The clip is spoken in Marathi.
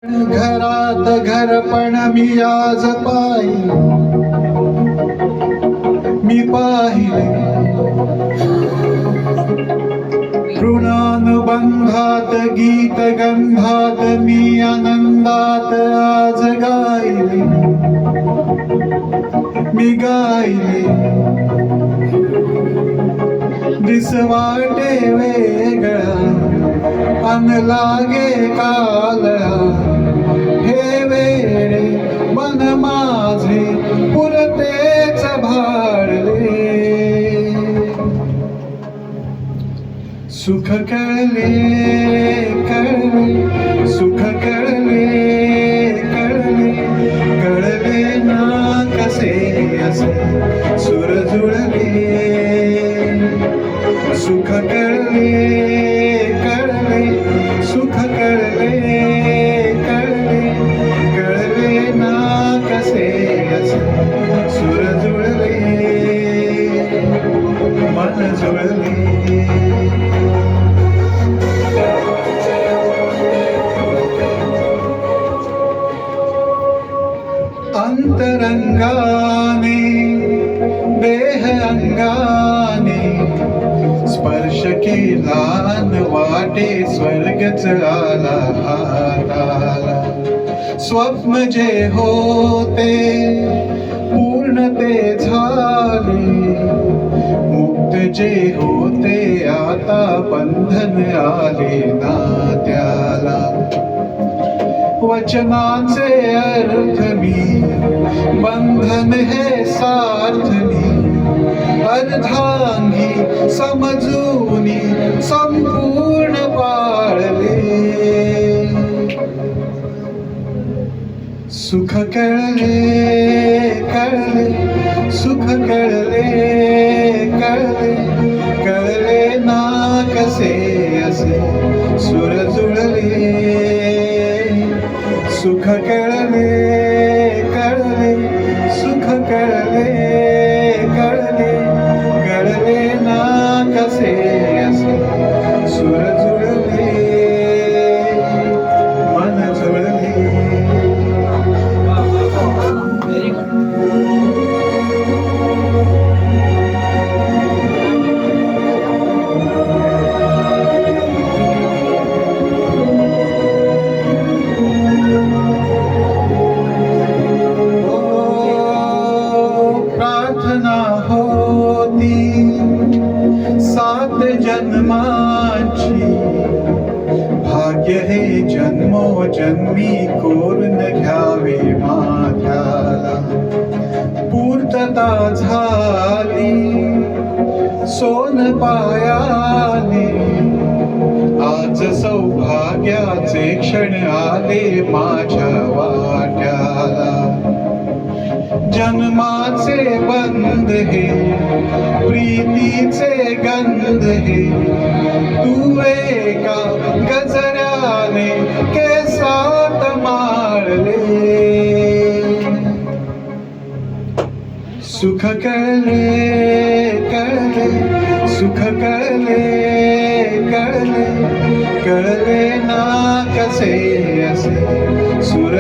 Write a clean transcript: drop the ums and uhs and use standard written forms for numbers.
घरात घरपण मी आज मी पाहिले ऋणानुबंधात गीत गंधात मी आनंदात आज गायले मी गायले दिसवाटे वेगळा अन लागे कालळा हे वेडे मन माझे पुरतेच भाळले सुख कळले कळले सुख कळले कळले कळले ना कसे असे सुर जुळले सुख कळले कळले सुख कळले कळले कळले ना कसे असे सुर जुळले मन जुळले अंतरंगाने देह अंगाने स्पर्श केला न वाटे स्वर्गच आला हाताला स्वप्न जे होते पूर्ण ते झाले मुक्त जे होते आता बंधन आले ना त्याला वचनाचे अर्थ मी बंधन हे सार्थ मी अर्धांगी समजूनी संपूर्ण पाळले सुख कळले कळले सुख कळले कळले कळले ना कसे असे सुर जुळले सुख कळले कळले सुख कळले कळले कळले ना कसे असे सुर जुळले मन जुळले प्रार्थना होती 7 जन्माची भाग्य हे जन्मोजन्मी कोरून घ्यावे माझ्याला पूर्तता झाली सोन पायाने आज सौभाग्याचे क्षण आले माझ्या वाट्याला जन्माचे बंध हे प्रीतीचे गंध हे तू एका गजराने केसात माळले सुख कळले कळले सुख कळले कळले कळले ना कसे असे सुर